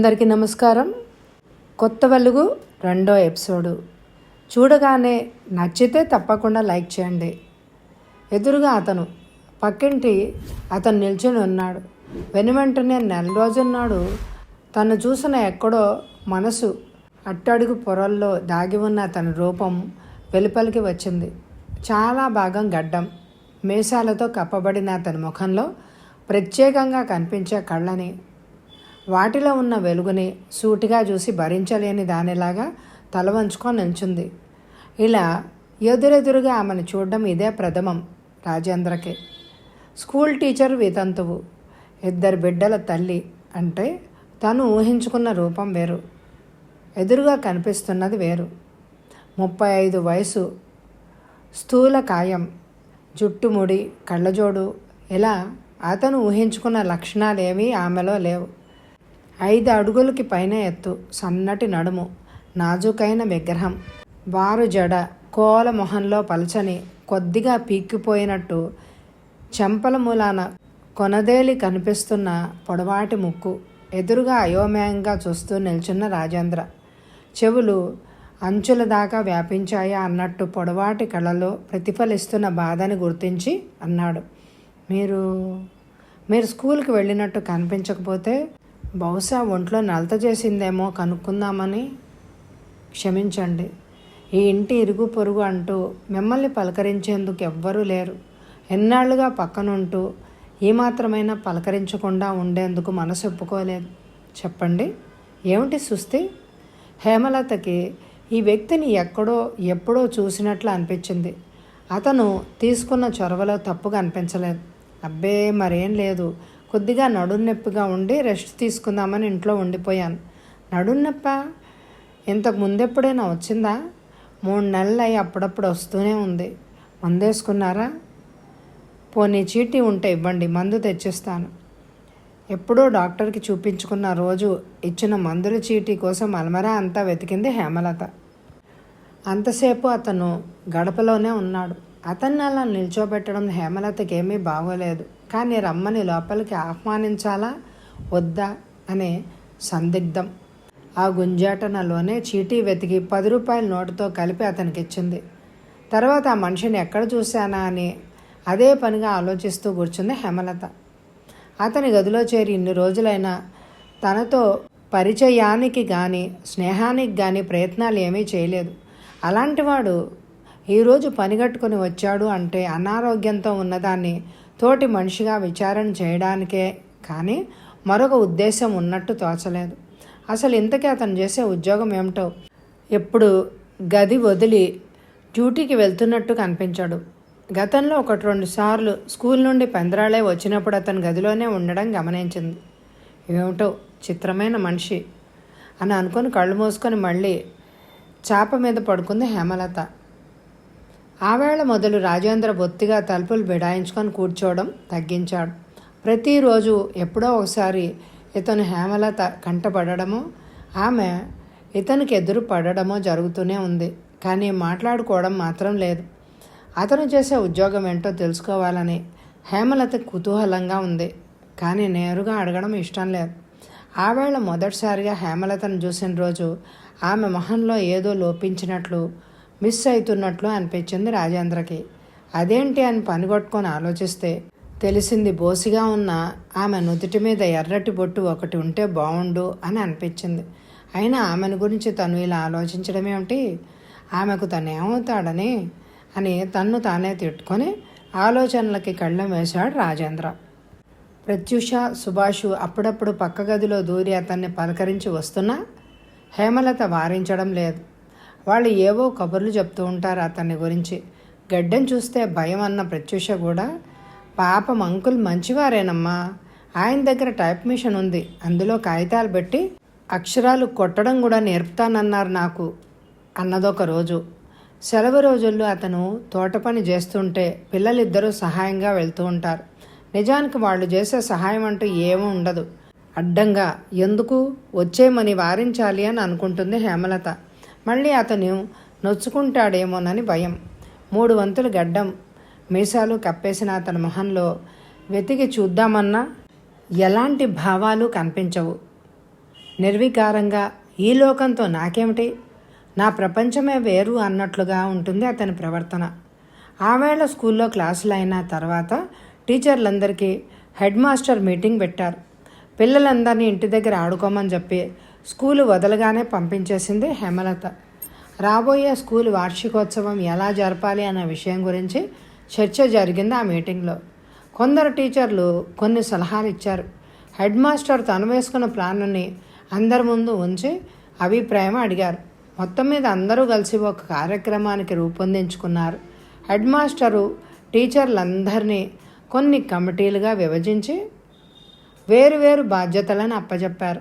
అందరికీ నమస్కారం. కొత్త వెలుగు 2వ ఎపిసోడు చూడగానే నచ్చితే తప్పకుండా లైక్ చేయండి. ఎదురుగా పక్కింటి అతను నిల్చొని ఉన్నాడు. వెనువెంటనే నెల రోజున్నాడు తను చూసిన ఎక్కడో మనసు అట్టడుగు పొరల్లో దాగి ఉన్న అతని రూపం వెలుపలికి వచ్చింది. చాలా భాగం గడ్డం మీసాలతో కప్పబడిన అతని ముఖంలో ప్రత్యేకంగా కనిపించే కళ్ళని, వాటిలో ఉన్న వెలుగుని సూటిగా చూసి భరించలేని దానిలాగా తల వంచుకొని నిల్చుంది. ఇలా ఎదురెదురుగా ఆమెను చూడడం ఇదే ప్రథమం రాజేంద్రకి. స్కూల్ టీచర్ వితంతువు, 2 బిడ్డల తల్లి అంటే తను ఊహించుకున్న రూపం వేరు, ఎదురుగా కనిపిస్తున్నది వేరు. 35 వయసు, స్థూల కాయం, జుట్టుముడి, కళ్ళజోడు, ఇలా అతను ఊహించుకున్న లక్షణాలేమీ ఆమెలో లేవు. 5 అడుగులకి పైన ఎత్తు, సన్నటి నడుము, నాజుకైన విగ్రహం, వారు జడ, కోల మొహంలో పలచని కొద్దిగా పీక్కిపోయినట్టు చెంపల మూలాన కొనదేలి కనిపిస్తున్న పొడవాటి ముక్కు, ఎదురుగా అయోమయంగా చూస్తూ నిల్చున్న రాజేంద్ర. చెవులు అంచుల దాకా వ్యాపించాయా అన్నట్టు పొడవాటి కళ్ళలో ప్రతిఫలిస్తున్న బాధని గుర్తించి అన్నాడు, మీరు స్కూల్కి వెళ్ళినట్టు కనిపించకపోతే బహుశా ఒంట్లో నలత చేసిందేమో కనుక్కుందామని. క్షమించండి, ఈ ఇంటి ఇరుగు పొరుగు అంటూ మిమ్మల్ని పలకరించేందుకు ఎవ్వరూ లేరు. ఎన్నాళ్లుగా పక్కనుంటూ ఈ మాత్రమైనా పలకరించకుండా ఉండేందుకు మనసు ఒప్పుకోలేదు. చెప్పండి, ఏమిటి సుస్థి? హేమలతకి ఈ వ్యక్తిని ఎప్పుడో చూసినట్లు అనిపించింది. అతను తీసుకున్న చొరవలో తప్పుగా అనిపించలేదు. అబ్బే మరేం లేదు, కొద్దిగా నడున్నొప్పిగా ఉండి రెస్ట్ తీసుకుందామని ఇంట్లో ఉండిపోయాను. నడున్నొప్ప ఇంతకు ముందెప్పుడైనా వచ్చిందా? 3 నెలలు అయి అప్పుడప్పుడు వస్తూనే ఉంది. మందేసుకున్నారా? పోనీ చీటీ ఉంటే ఇవ్వండి, మందు తెచ్చిస్తాను. ఎప్పుడో డాక్టర్కి చూపించుకున్న రోజు ఇచ్చిన మందుల చీటీ కోసం అల్మరా అంతా వెతికింది హేమలత. అంతసేపు అతను గడపలోనే ఉన్నాడు. అతన్ని అలా నిల్చోబెట్టడం హేమలతకి ఏమీ బాగోలేదు. కానీ రమ్మని లోపలికి ఆహ్వానించాలా వద్దా అనే సందిగ్ధం. ఆ గుంజాటనలోనే చీటీ వెతికి 10 రూపాయల నోటుతో కలిపి అతనికి ఇచ్చింది. తర్వాత ఆ మనిషిని ఎక్కడ చూశానా అని అదే పనిగా ఆలోచిస్తూ కూర్చుంది హేమలత. అతని గదిలో చేరి ఇన్ని రోజులైనా తనతో పరిచయానికి కానీ స్నేహానికి కానీ ప్రయత్నాలు ఏమీ చేయలేదు. అలాంటివాడు ఈరోజు పనిగట్టుకుని వచ్చాడు అంటే అనారోగ్యంతో ఉన్నదాన్ని తోటి మనిషిగా విచారణ చేయడానికే కానీ మరొక ఉద్దేశం ఉన్నట్టు తోచలేదు. అసలు ఇంతకీ అతను చేసే ఉద్యోగం ఏమిటో? ఎప్పుడు గది వదిలి డ్యూటీకి వెళ్తున్నట్టు కనిపించాడు. గతంలో 1-2 సార్లు స్కూల్ నుండి పెందరాళే వచ్చినప్పుడు అతను గదిలోనే ఉండడం గమనించింది. ఏమిటో చిత్రమైన మనిషి అని అనుకొని కళ్ళు మూసుకొని మళ్ళీ చాప మీద పడుకుంది హేమలత. ఆవేళ మొదలు రాజేంద్ర బొత్తిగా తలుపులు బిడాయించుకొని కూర్చోవడం తగ్గించాడు. ప్రతిరోజు ఎప్పుడో ఒకసారి ఇతను హేమలత కంటపడడమో ఆమె ఇతనికి ఎదురు పడడమో జరుగుతూనే ఉంది. కానీ మాట్లాడుకోవడం మాత్రం లేదు. అతను చేసే ఉద్యోగం ఏంటో తెలుసుకోవాలని హేమలత కుతూహలంగా ఉంది. కానీ నేరుగా అడగడం ఇష్టం లేదు. ఆవేళ మొదటిసారిగా హేమలతను చూసిన రోజు ఆమె మొహంలో ఏదో లోపించినట్లు, మిస్ అవుతున్నట్లు అనిపించింది రాజేంద్రకి. అదేంటి అని పనిగొట్టుకొని ఆలోచిస్తే తెలిసింది బోసిగా ఉన్న ఆమె నుదుటి మీద ఎర్రటి బొట్టు ఒకటి ఉంటే బాగుండు అని అనిపించింది. అయినా ఆమెను గురించి తను ఇలా ఆలోచించడం ఏమిటి? ఆమెకు తను ఏమవుతాడని అని తన్ను తానే తిట్టుకొని ఆలోచనలకి కళ్ళం వేశాడు రాజేంద్ర. ప్రత్యూష, సుభాషు అప్పుడప్పుడు పక్క గదిలో దూరి అతన్ని పలకరించి వస్తున్నా హేమలత వారించడం లేదు. వాళ్ళు ఏవో కబుర్లు చెప్తూ ఉంటారు అతన్ని గురించి. గడ్డం చూస్తే భయం అన్న ప్రత్యూష కూడా, పాపం అంకుల్ మంచివారేనమ్మా, ఆయన దగ్గర టైప్ మిషన్ ఉంది, అందులో కాగితాలు పెట్టి అక్షరాలు కొట్టడం కూడా నేర్పుతానన్నారు నాకు అన్నదొక రోజు. సెలవు రోజుల్లో అతను తోట పని చేస్తుంటే పిల్లలిద్దరూ సహాయంగా వెళ్తూ ఉంటారు. నిజానికి వాళ్ళు చేసే సహాయం అంటూ ఏమీ ఉండదు. అడ్డంగా ఎందుకు వచ్చేమని వారించాలి అని అనుకుంటుంది హేమలత. మళ్ళీ అతను నొచ్చుకుంటాడేమోనని భయం. 3 వంతులు గడ్డం మీసాలు కప్పేసిన అతని మొహంలో వెతికి చూద్దామన్నా ఎలాంటి భావాలు కనిపించవు. నిర్వికారంగా ఈ లోకంతో నాకేమిటి, నా ప్రపంచమే వేరు అన్నట్లుగా ఉంటుంది అతని ప్రవర్తన. ఆవేళ స్కూల్లో క్లాసులు అయిన తర్వాత టీచర్లందరికీ హెడ్ మాస్టర్ మీటింగ్ పెట్టారు. పిల్లలందరినీ ఇంటి దగ్గర ఆడుకోమని చెప్పి స్కూలు వదలగానే పంపించేసింది హేమలత. రాబోయే స్కూల్ వార్షికోత్సవం ఎలా జరపాలి అనే విషయం గురించి చర్చ జరిగింది ఆ మీటింగ్లో. కొందరు టీచర్లు కొన్ని సలహాలు ఇచ్చారు. హెడ్ మాస్టర్ తను వేసుకున్న ప్లాన్ని అందరి ముందు ఉంచి అభిప్రాయం అడిగారు. మొత్తం మీద అందరూ కలిసి ఒక కార్యక్రమానికి రూపొందించుకున్నారు. హెడ్ మాస్టరు టీచర్లందరినీ కొన్ని కమిటీలుగా విభజించి వేరువేరు బాధ్యతలను అప్పచెప్పారు.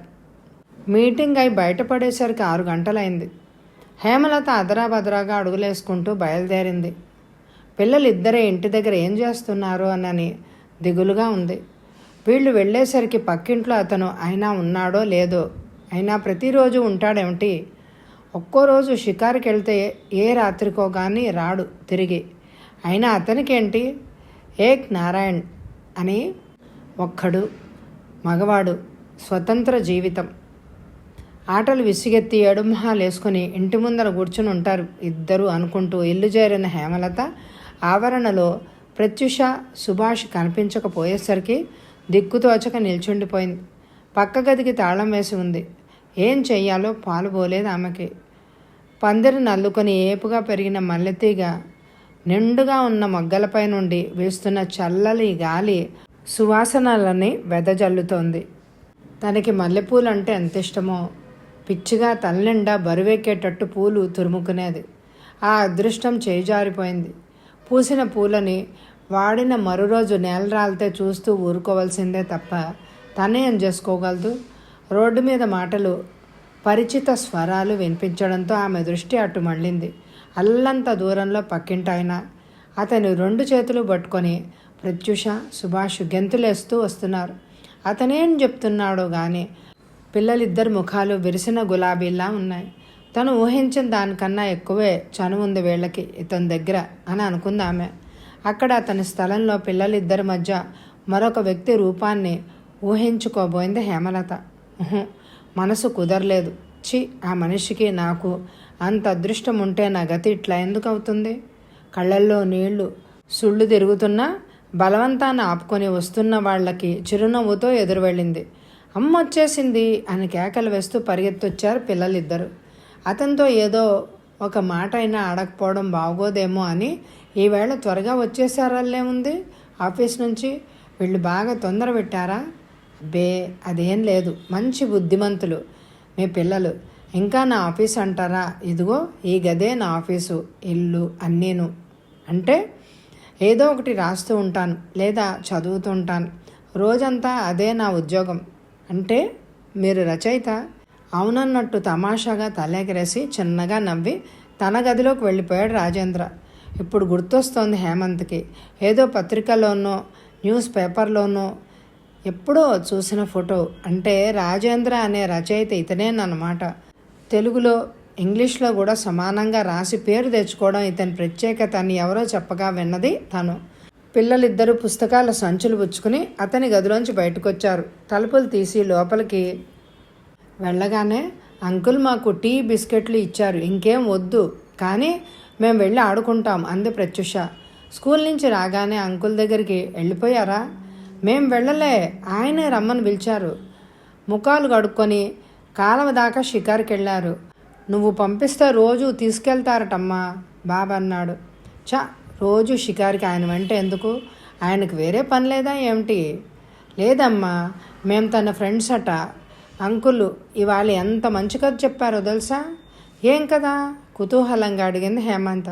మీటింగ్ అయి బయటపడేసరికి 6 గంటలైంది. హేమలత అదరాబదరాగా అడుగులేసుకుంటూ బయలుదేరింది. పిల్లలిద్దరే ఇంటి దగ్గర ఏం చేస్తున్నారు అని దిగులుగా ఉంది. వీళ్ళు వెళ్ళేసరికి పక్కింట్లో అతను అయినా ఉన్నాడో లేదో, అయినా ప్రతిరోజు ఉంటాడేమిటి? ఒక్కో రోజు షికారుకి వెళ్తే ఏ రాత్రికో కానీ రాడు తిరిగి. అయినా అతనికేంటి, ఏక్ నారాయణ్ అని ఒక్కడు మగవాడు, స్వతంత్ర జీవితం. ఆటలు విసిగెత్తి ఏడుమొహాలు వేసుకుని ఇంటి ముందర కూర్చుని ఉంటారు ఇద్దరు అనుకుంటూ ఇల్లు చేరిన హేమలత ఆవరణలో ప్రత్యుష, సుభాష్ కనిపించకపోయేసరికి దిక్కుతోచక నిల్చుండిపోయింది. పక్క గదికి తాళం వేసి ఉంది. ఏం చెయ్యాలో పాలుపోలేదు ఆమెకి. పందిరి నల్లుకొని ఏపుగా పెరిగిన మల్లెతీగ నిండుగా ఉన్న మొగ్గలపై నుండి వీస్తున్న చల్లని గాలి సువాసనలని వెదజల్లుతోంది. తనకి మల్లెపూలంటే ఎంత ఇష్టమో, పిచ్చిగా తలనిండా బరువెక్కేటట్టు పూలు తురుముకునేది. ఆ అదృష్టం చేజారిపోయింది. పూసిన పూలని వాడిన మరురోజు నేల రాలితే చూస్తూ ఊరుకోవాల్సిందే తప్ప తనేం చేసుకోగలదు? రోడ్డు మీద మాటలు, పరిచిత స్వరాలు వినిపించడంతో ఆమె దృష్టి అటు మళ్ళింది. అల్లంత దూరంలో పక్కింటాయన అతని 2 చేతులు పట్టుకొని ప్రత్యుష, సుభాష్ గెంతులేస్తూ వస్తున్నారు. అతనేం చెప్తున్నాడో కానీ పిల్లలిద్దరి ముఖాలు విరిసిన గులాబీలా ఉన్నాయి. తను ఊహించిన దానికన్నా ఎక్కువే చనువు ఉంది వీళ్ళకి ఇతని దగ్గర అని అనుకుంది ఆమె. అక్కడ అతని స్థలంలో పిల్లలిద్దరి మధ్య మరొక వ్యక్తి రూపాన్ని ఊహించుకోబోయింది హేమలత. మనసు కుదరలేదు. ఆ మనిషికి నాకు అంత అదృష్టం ఉంటే నా గతి ఇట్లా ఎందుకు అవుతుంది? కళ్ళల్లో నీళ్లు సుళ్ళు తిరుగుతున్నా బలవంతాన్ని ఆపుకొని వస్తున్న వాళ్ళకి చిరునవ్వుతో ఎదురు వెళ్ళింది. అమ్మ వచ్చేసింది అని కేకలు వేస్తూ పరిగెత్తొచ్చారు పిల్లలిద్దరు. అతనితో ఏదో ఒక మాట అయినా ఆడకపోవడం బాగోదేమో అని ఈవేళ త్వరగా వచ్చేసారల్లే ఉంది ఆఫీస్ నుంచి. వీళ్ళు బాగా తొందర పెట్టారా? అబ్బే అదేం లేదు, మంచి బుద్ధిమంతులు మీ పిల్లలు. ఇంకా నా ఆఫీస్ అంటారా? ఇదిగో ఈ గదే నా ఆఫీసు, ఇల్లు అన్నీను. అంటే ఏదో ఒకటి రాస్తూ ఉంటాను లేదా చదువుతూ ఉంటాను. రోజంతా అదే నా ఉద్యోగం. అంటే మీరు రచయిత? అవునన్నట్టు తమాషాగా తలెగరేసి చిన్నగా నవ్వి తన గదిలోకి వెళ్ళిపోయాడు రాజేంద్ర. ఇప్పుడు గుర్తొస్తోంది హేమంత్కి. ఏదో పత్రికలోనో న్యూస్ పేపర్లోనో ఎప్పుడో చూసిన ఫోటో. అంటే రాజేంద్ర అనే రచయిత ఇతనేనమాట. తెలుగులో ఇంగ్లీష్లో కూడా సమానంగా రాసి పేరు తెచ్చుకోవడం ఇతని ప్రత్యేకత అని ఎవరో చెప్పగా విన్నది తను. పిల్లలిద్దరూ పుస్తకాల సంచులు పుచ్చుకుని అతని గదిలోంచి బయటకొచ్చారు. తలుపులు తీసి లోపలికి వెళ్ళగానే అంకుల్ మాకు టీ బిస్కెట్లు ఇచ్చారు, ఇంకేం వద్దు, కానీ మేము వెళ్ళి ఆడుకుంటాం అంది ప్రత్యుష. స్కూల్ నుంచి రాగానే అంకుల్ దగ్గరికి వెళ్ళిపోయారా? మేం వెళ్ళలే, ఆయనే రమ్మని పిలిచారు. ముఖాలు కడుక్కొని కాలవ దాకా షికారుకి వెళ్ళారు. నువ్వు పంపిస్తే రోజు తీసుకెళ్తారటమ్మా బాబా అన్నాడు. రోజు షికారుకి ఆయన వెంట ఎందుకు? ఆయనకు వేరే పని లేదా ఏమిటి? లేదమ్మా, మేము తన ఫ్రెండ్స్ అట. అంకుల్ ఇవాళ ఎంత మంచి కథ చెప్పారో తెలుసా? ఏం కదా? కుతూహలంగా అడిగింది హేమంత.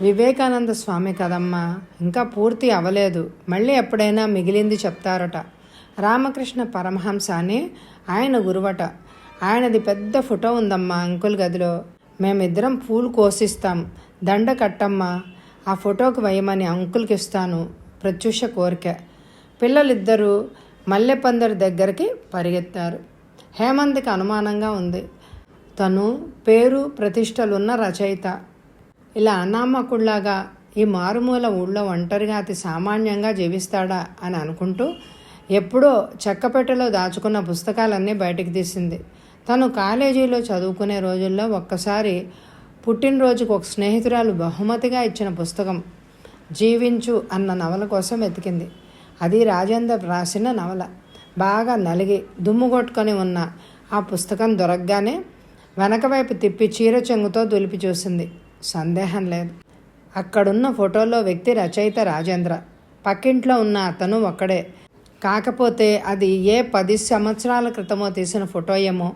వివేకానంద స్వామి కదమ్మా, ఇంకా పూర్తి అవ్వలేదు, మళ్ళీ ఎప్పుడైనా మిగిలింది చెప్తారట. రామకృష్ణ పరమహంస అని ఆయన గురువట. ఆయనది పెద్ద ఫోటో ఉందమ్మా అంకుల్ గదిలో. మేమిద్దరం పూలు కోసిస్తాం, దండ కట్టమ్మా, ఆ ఫోటోకి వేయమని అంకుల్కి ఇస్తాను ప్రత్యుష కోరిక. పిల్లలిద్దరూ మల్లెపందరి దగ్గరికి పరిగెత్తారు. హేమంత్కి అనుమానంగా ఉంది. తను పేరు ప్రతిష్టలున్న రచయిత ఇలా అనామకుళ్లాగా ఈ మారుమూల ఊళ్ళో ఒంటరిగా అతి సామాన్యంగా జీవిస్తాడా అని అనుకుంటూ ఎప్పుడో చెక్కపెట్టెలో దాచుకున్న పుస్తకాలన్నీ బయటికి తీసింది. తను కాలేజీలో చదువుకునే రోజుల్లో ఒక్కసారి పుట్టినరోజుకు ఒక స్నేహితురాలు బహుమతిగా ఇచ్చిన పుస్తకం జీవించు అన్న నవల కోసం వెతికింది. అది రాజేందర్ రాసిన నవల. బాగా నలిగి దుమ్ము కొట్టుకొని ఉన్న ఆ పుస్తకం దొరకగానే వెనకవైపు తిప్పి చీర చెంగుతో దులిపి చూసింది. సందేహం లేదు, అక్కడున్న ఫోటోలో వ్యక్తి రచయిత రాజేంద్ర. పక్కింట్లో ఉన్న అతను ఒక్కడే. కాకపోతే అది ఏ 10 సంవత్సరాల క్రితమో తీసిన ఫోటో ఏమో.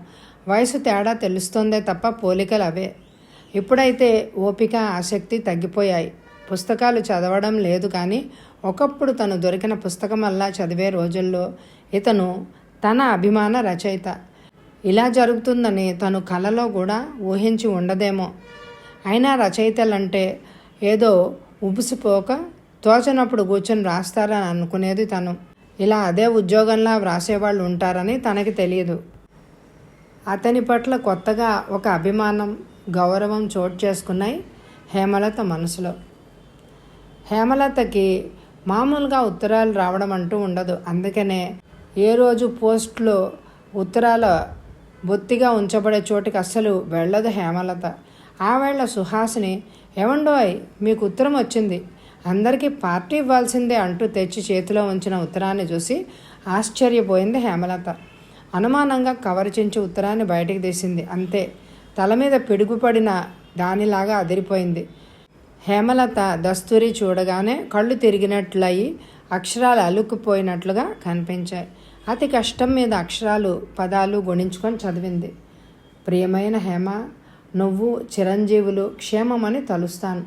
వయసు తేడా తెలుస్తుందే తప్ప పోలికలు అవే. ఇప్పుడైతే ఓపిక, ఆసక్తి తగ్గిపోయాయి. పుస్తకాలు చదవడం లేదు, కానీ ఒకప్పుడు తను దొరికిన పుస్తకమల్లా చదివే రోజుల్లో ఇతను తన అభిమాన రచయిత. ఇలా జరుగుతుందని తను కలలో కూడా ఊహించి ఉండదేమో. అయినా రచయితలంటే ఏదో ఉబుసిపోక తోచనప్పుడు కూర్చొని రాస్తారని అనుకునేది తను. ఇలా అదే ఉద్యోగంలా వ్రాసేవాళ్ళు ఉంటారని తనకి తెలియదు. అతని పట్ల కొత్తగా ఒక అభిమానం, గౌరవం చోటు చేసుకున్నాయి హేమలత మనసులో. హేమలతకి మామూలుగా ఉత్తరాలు రావడం అంటూ ఉండదు. అందుకనే ఏ రోజు పోస్ట్లో ఉత్తరాల బొత్తిగా ఉంచబడే చోటికి అస్సలు వెళ్ళదు హేమలత. ఆ వేళ సుహాసిని, ఏమండోయ్ మీకు ఉత్తరం వచ్చింది, అందరికీ పార్టీ ఇవ్వాల్సిందే అంటూ తెచ్చి చేతిలో ఉంచిన ఉత్తరాన్ని చూసి ఆశ్చర్యపోయింది హేమలత. అనుమానంగా కవర్ చించి ఉత్తరాన్ని బయటికి తీసింది. అంతే, తల మీద పిడుగుపడిన దానిలాగా అదిరిపోయింది. హేమలత దస్తూరి చూడగానే కళ్ళు తిరిగినట్లయి అక్షరాలు అలుక్కుపోయినట్లుగా కనిపించాయి. అతి కష్టం మీద అక్షరాలు, పదాలు గుణించుకొని చదివింది. ప్రియమైన హేమ, నువ్వు చిరంజీవులు క్షేమమని తలుస్తాను.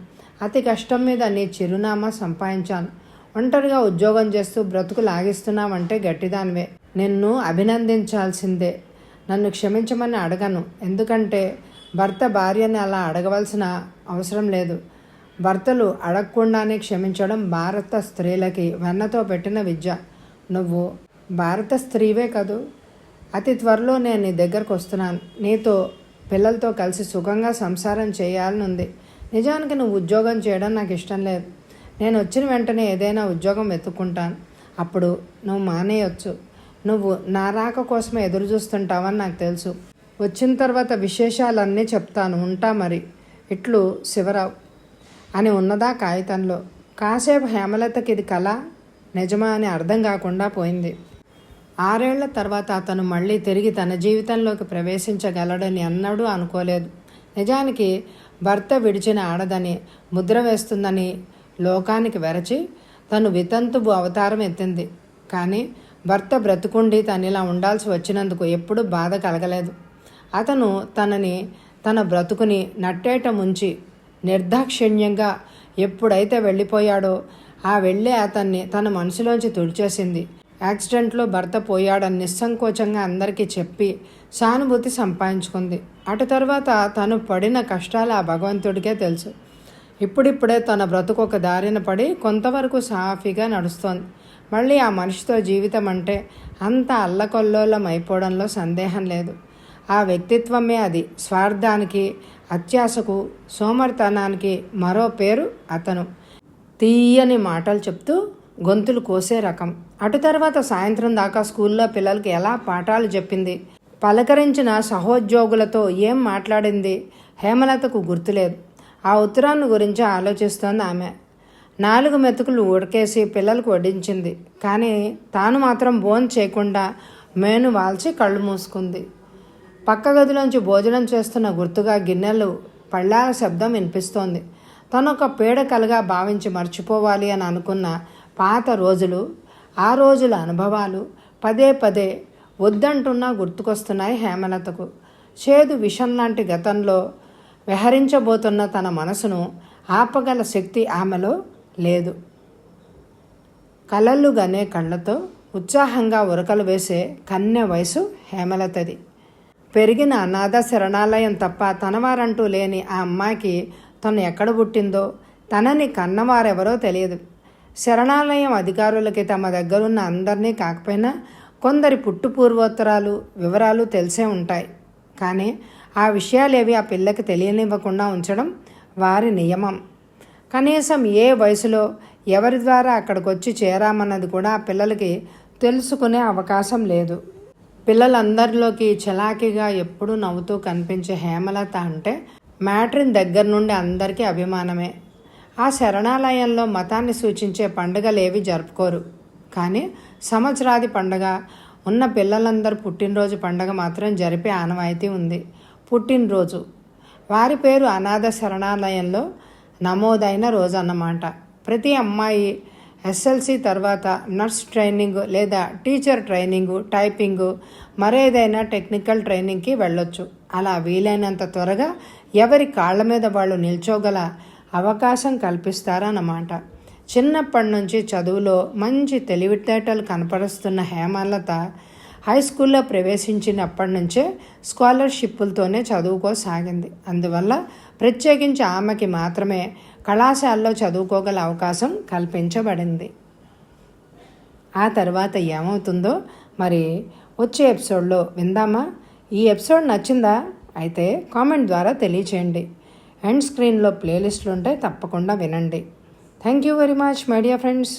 అతి కష్టం మీద నీ చిరునామా సంపాదించాను. ఒంటరిగా ఉద్యోగం చేస్తూ బ్రతుకు లాగిస్తున్నావంటే గట్టిదానివే. నిన్ను అభినందించాల్సిందే. నన్ను క్షమించమని అడగను, ఎందుకంటే భర్త భార్యని అలా అడగవలసిన అవసరం లేదు. భర్తలు అడగకుండానే క్షమించడం భారత స్త్రీలకి వెన్నతో పెట్టిన విద్య. నువ్వు భారత స్త్రీవే కదూ. అతి త్వరలో నేను నీ దగ్గరకు వస్తున్నాను. నీతో పిల్లలతో కలిసి సుఖంగా సంసారం చేయాలనుంది. నిజానికి నువ్వు ఉద్యోగం చేయడం నాకు ఇష్టం లేదు. నేను వచ్చిన వెంటనే ఏదైనా ఉద్యోగం వెతుక్కుంటాను. అప్పుడు నువ్వు మానేయొచ్చు. నువ్వు నా రాక కోసమే ఎదురు చూస్తుంటావని నాకు తెలుసు. వచ్చిన తర్వాత విశేషాలన్నీ చెప్తాను. ఉంటా మరి. ఇట్లు శివరావు అని ఉన్నదా కాగితంలో. కాసేపు హేమలతకి ఇది కళ నిజమా అని అర్థం కాకుండా పోయింది. 6 ఏళ్ల తర్వాత అతను మళ్ళీ తిరిగి తన జీవితంలోకి ప్రవేశించగలడని అన్నడూ అనుకోలేదు. నిజానికి భర్త విడిచిన ఆడదని ముద్ర వేస్తుందని లోకానికి వెరచి తను వితంతువు అవతారం ఎత్తింది. కానీ భర్త బ్రతుకుండి తను ఇలా ఉండాల్సి వచ్చినందుకు ఎప్పుడూ బాధ కలగలేదు. అతను తన బ్రతుకుని నట్టేట ముంచి నిర్దాక్షిణ్యంగా ఎప్పుడైతే వెళ్ళిపోయాడో ఆ వెళ్ళే అతన్ని తన మనసులోంచి తుడిచేసింది. యాక్సిడెంట్లో భర్త పోయాడని నిస్సంకోచంగా అందరికీ చెప్పి సానుభూతి సంపాదించుకుంది. అటు తర్వాత తను పడిన కష్టాలు ఆ భగవంతుడికే తెలుసు. ఇప్పుడిప్పుడే తన బ్రతుకు ఒక దారిన పడి కొంతవరకు సాఫీగా నడుస్తోంది. మళ్ళీ ఆ మనిషితో జీవితం అంటే అంత అల్లకొల్లోలం అయిపోవడంలో సందేహం లేదు. ఆ వ్యక్తిత్వమే అది. స్వార్థానికి, అత్యాశకు, సోమరితనానికి మరో పేరు అతను. తీయని మాటలు చెప్తూ గొంతులు కోసే రకం. అటు తర్వాత సాయంత్రం దాకా స్కూల్లో పిల్లలకి ఎలా పాఠాలు చెప్పింది, పలకరించిన సహోద్యోగులతో ఏం మాట్లాడింది హేమలతకు గుర్తులేదు. ఆ ఉత్తరాన్ని గురించి ఆలోచిస్తోంది ఆమె. 4 మెతుకులు ఉడకేసి పిల్లలకు వడ్డించింది. కానీ తాను మాత్రం భోజనం చేయకుండా మేను వాల్చి కళ్ళు మూసుకుంది. పక్క గదిలోంచి భోజనం చేస్తున్న గుర్తుగా గిన్నెలు పళ్ళాల శబ్దం వినిపిస్తోంది. తనొక పీడకలుగా భావించి మర్చిపోవాలి అని అనుకున్న పాత రోజులు, ఆ రోజుల అనుభవాలు పదే పదే వద్దంటున్నా గుర్తుకొస్తున్నాయి హేమలతకు. చేదు విషం లాంటి గతంలో విహరించబోతున్న తన మనసును ఆపగల శక్తి ఆమెలో లేదు. కలళ్ళు గనే కళ్ళతో ఉత్సాహంగా ఉరకలు వేసే కన్య వయసు హేమలతది. పెరిగిన అనాథ శరణాలయం తప్ప తనవారంటూ లేని ఆ అమ్మాయికి తను ఎక్కడ పుట్టిందో, తనని కన్నవారెవరో తెలియదు. శరణాలయం అధికారులకి తమ దగ్గరున్న అందరినీ కాకపోయినా కొందరి పుట్టుపూర్వోత్తరాలు, వివరాలు తెలిసే ఉంటాయి. కానీ ఆ విషయాలేవి ఆ పిల్లకి తెలియనివ్వకుండా ఉంచడం వారి నియమం. కనీసం ఏ వయసులో ఎవరి ద్వారా అక్కడికి వచ్చి చేరామన్నది కూడా ఆ పిల్లలకి తెలుసుకునే అవకాశం లేదు. పిల్లలందరిలోకి చలాకీగా ఎప్పుడూ నవ్వుతూ కనిపించే హేమలత అంటే మ్యాట్రిన్ దగ్గర నుండి అందరికీ అభిమానమే. ఆ శరణాలయంలో మతాన్ని సూచించే పండుగలేవి జరుపుకోరు. కానీ సంవత్సరాది పండగ ఉన్న పిల్లలందరూ పుట్టినరోజు పండగ మాత్రం జరిపే ఆనవాయితీ ఉంది. పుట్టినరోజు వారి పేరు అనాథ శరణాలయంలో నమోదైన రోజు అన్నమాట. ప్రతి అమ్మాయి ఎస్ఎల్సి తర్వాత నర్స్ ట్రైనింగ్ లేదా టీచర్ ట్రైనింగు, టైపింగు, మరేదైనా టెక్నికల్ ట్రైనింగ్కి వెళ్ళొచ్చు. అలా వీలైనంత త్వరగా ఎవరి కాళ్ళ మీద వాళ్ళు నిల్చోగల అవకాశం కల్పిస్తారన్నమాట. చిన్నప్పటి నుంచి చదువులో మంచి తెలివితేటలు కనపరుస్తున్న హేమలత హై స్కూల్లో ప్రవేశించినప్పటి నుంచే స్కాలర్షిప్పులతోనే చదువుకోసాగింది. అందువల్ల ప్రత్యేకించి ఆమెకి మాత్రమే కళాశాలలో చదువుకోగల అవకాశం కల్పించబడింది. ఆ తర్వాత ఏమవుతుందో మరి వచ్చే ఎపిసోడ్లో విందామా? ఈ ఎపిసోడ్ నచ్చిందా? అయితే కామెంట్ ద్వారా తెలియచేయండి. ఎండ్ స్క్రీన్లో ప్లేలిస్టులు ఉంటాయి, తప్పకుండా వినండి. Thank you very much my dear friends.